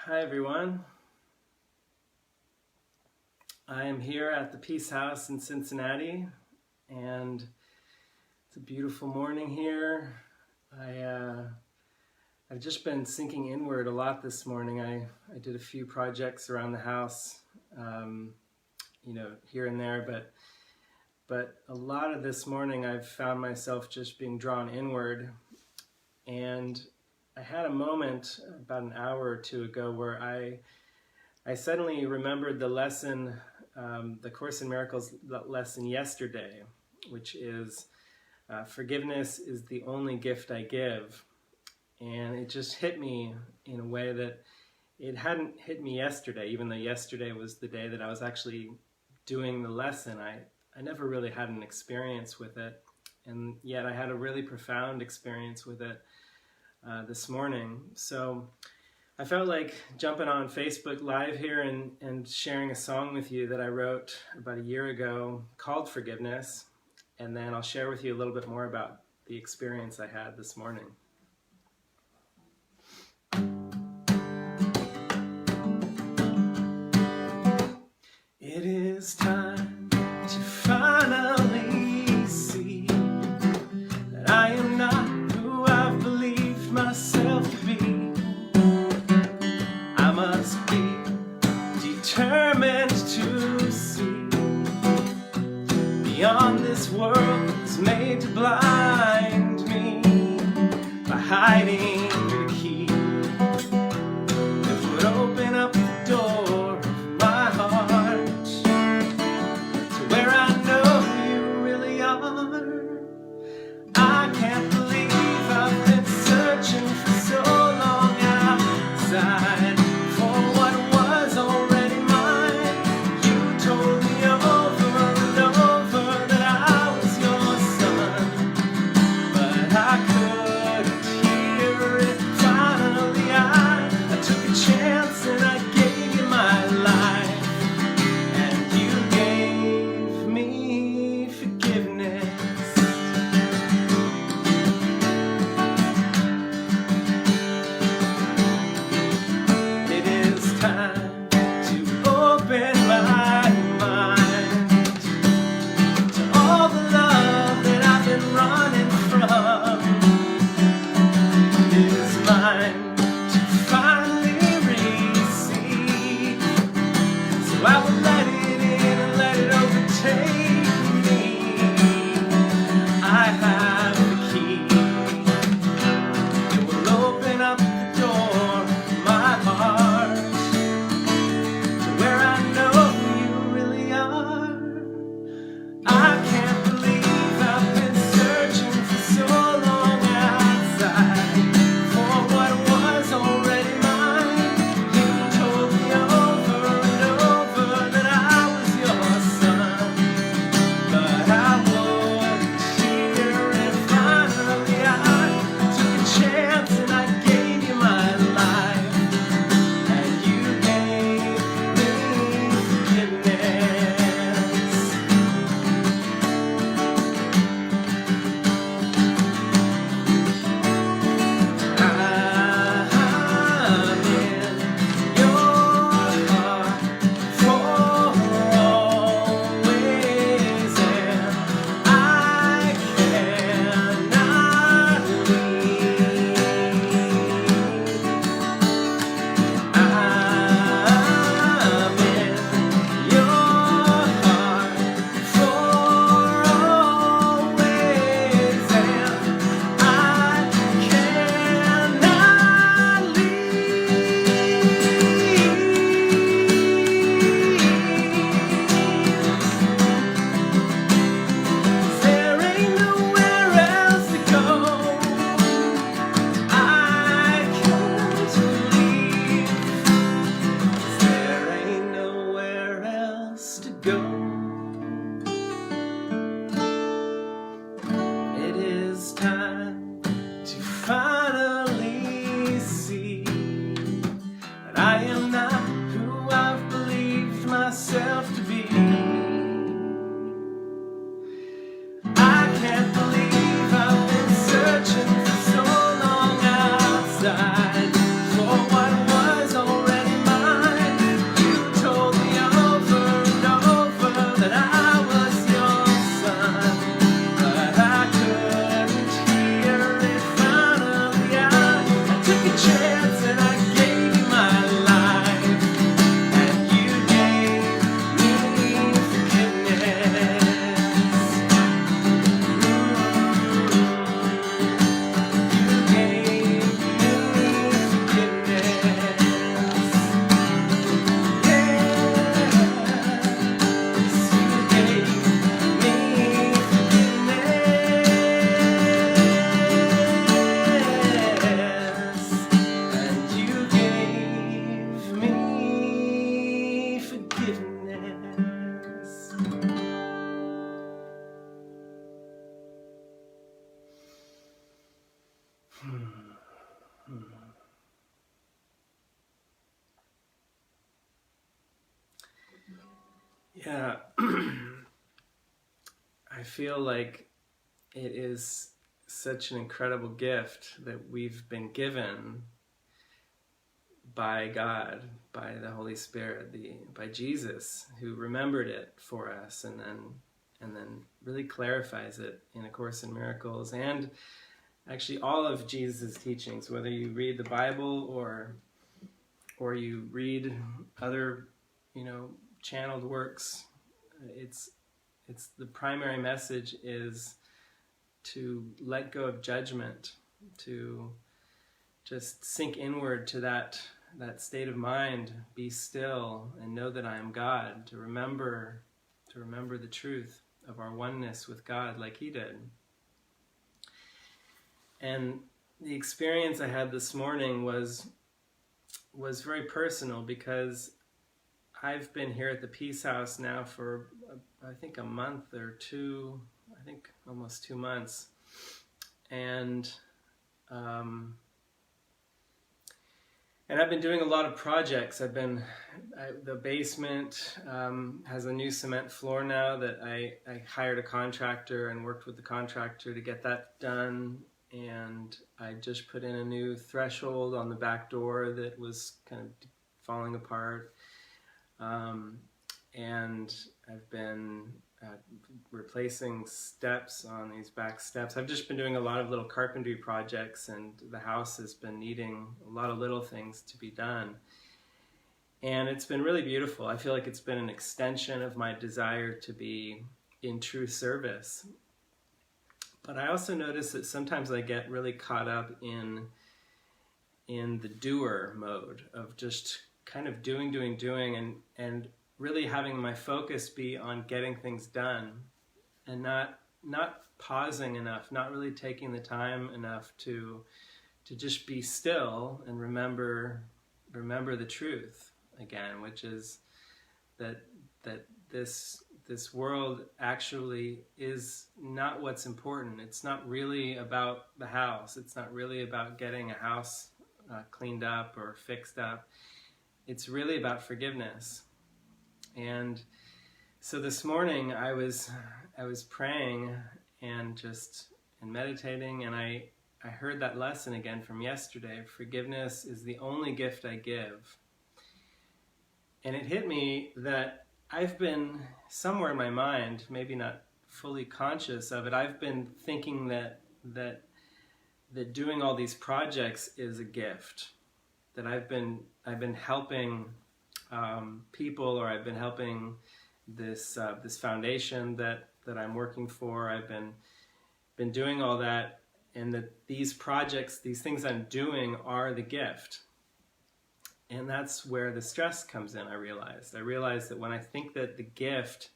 Hi everyone. I am here at the Peace House in Cincinnati, and it's a beautiful morning here. I've just been sinking inward a lot this morning. I did a few projects around the house, here and there, but a lot of this morning I've found myself just being drawn inward. And I had a moment about an hour or two ago where I suddenly remembered the lesson, the Course in Miracles lesson yesterday, which is forgiveness is the only gift I give. And it just hit me in a way that it hadn't hit me yesterday, even though yesterday was the day that I was actually doing the lesson. I never really had an experience with it, and yet I had a really profound experience with it this morning. So I felt like jumping on Facebook Live here and sharing a song with you that I wrote about a year ago called Forgiveness, and then I'll share with you a little bit more about the experience I had this morning. It is time to finally see that I am not who I've believed myself to be. I must be determined to see beyond this world that's made to blind me by hiding the key that would open up the door of my heart to where I know you really are. I can't believe I've been searching for so long outside for what was already mine. You told me over and over that I was your son, but I couldn't hear it Yeah, I feel like it is such an incredible gift that we've been given by God, by the Holy Spirit, by Jesus, who remembered it for us and then really clarifies it in A Course in Miracles, and actually all of Jesus' teachings, whether you read the Bible or you read other, channeled works. It's the primary message is to let go of judgment, to just sink inward to that state of mind, be still and know that I am God, to remember the truth of our oneness with God like he did. And the experience I had this morning was very personal, because I've been here at the Peace House now for I think a month or two, I think almost 2 months, and I've been doing a lot of projects. The basement has a new cement floor now that I hired a contractor and worked with the contractor to get that done. And I just put in a new threshold on the back door that was kind of falling apart. And I've been replacing steps on these back steps. I've just been doing a lot of little carpentry projects, and the house has been needing a lot of little things to be done. And it's been really beautiful. I feel like it's been an extension of my desire to be in true service. But I also notice that sometimes I get really caught up in the doer mode of just kind of doing, and really having my focus be on getting things done, and not pausing enough, not really taking the time enough to just be still and remember the truth again, which is that this world actually is not what's important. It's not really about the house. It's not really about getting a house cleaned up or fixed up. It's really about forgiveness. And so this morning I was praying and meditating, and I heard that lesson again from yesterday. Forgiveness is the only gift I give. And it hit me that I've been, somewhere in my mind, maybe not fully conscious of it, I've been thinking that doing all these projects is a gift. That I've been helping people, or I've been helping this foundation that I'm working for. I've been doing all that, and that these projects, these things I'm doing, are the gift. And that's where the stress comes in, I realized that when I think that the gift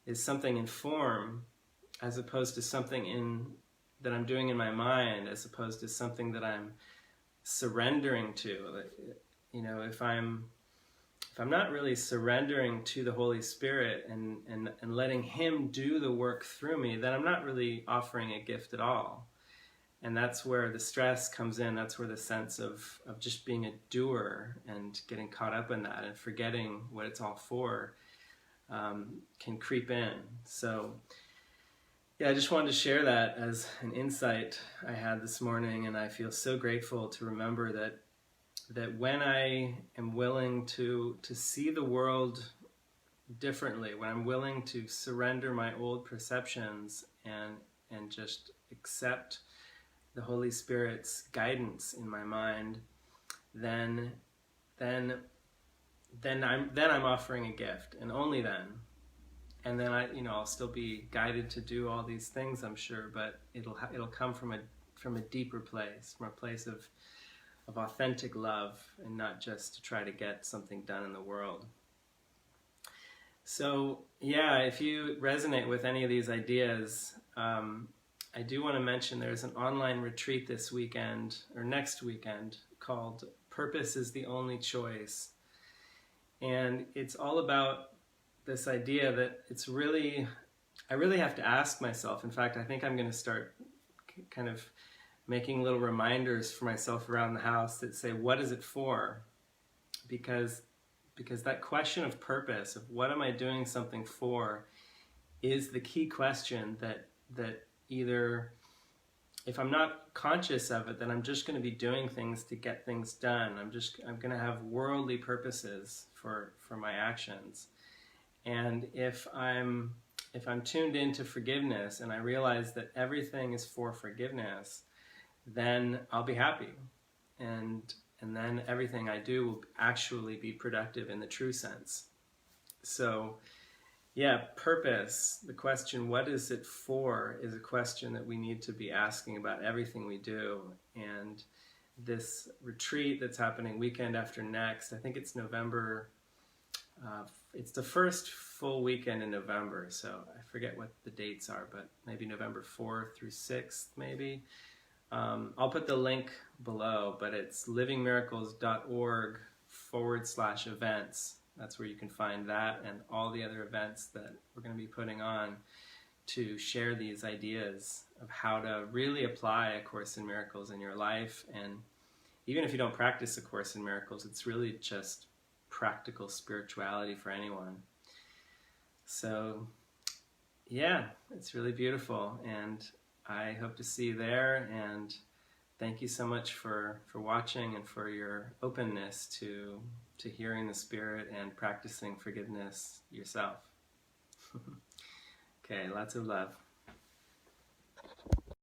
is something in form, as opposed to something that I'm doing in my mind, as opposed to something that I'm surrendering to, if I'm not really surrendering to the Holy Spirit and letting him do the work through me, then I'm not really offering a gift at all. And that's where the stress comes in. That's where the sense of just being a doer and getting caught up in that and forgetting what it's all for can creep in. So yeah, I just wanted to share that as an insight I had this morning, and I feel so grateful to remember that when I am willing to see the world differently, when I'm willing to surrender my old perceptions and just accept the Holy Spirit's guidance in my mind, then I'm offering a gift, and only then. And then I'll still be guided to do all these things, I'm sure, but it'll come from a deeper place, from a place of authentic love, and not just to try to get something done in the world. So yeah, if you resonate with any of these ideas, I do want to mention there's an online retreat this weekend, or next weekend, called Purpose is the Only Choice. And it's all about this idea that I really have to ask myself. In fact, I think I'm going to start kind of making little reminders for myself around the house that say, what is it for? Because because that question of purpose, of what am I doing something for, is the key question that either, if I'm not conscious of it, then I'm just going to be doing things to get things done. I'm going to have worldly purposes for my actions. And if I'm tuned into forgiveness and I realize that everything is for forgiveness, then I'll be happy. And then everything I do will actually be productive in the true sense. So yeah, purpose, the question, what is it for, is a question that we need to be asking about everything we do. And this retreat that's happening weekend after next, I think it's November, it's the first full weekend in November, so I forget what the dates are, but maybe November 4th through 6th, maybe. I'll put the link below, but it's livingmiracles.org/events. That's where you can find that and all the other events that we're going to be putting on to share these ideas of how to really apply A Course in Miracles in your life. And even if you don't practice A Course in Miracles, it's really just practical spirituality for anyone. So yeah, it's really beautiful, and I hope to see you there. And thank you so much for watching and for your openness to hearing the Spirit and practicing forgiveness yourself. Okay, lots of love.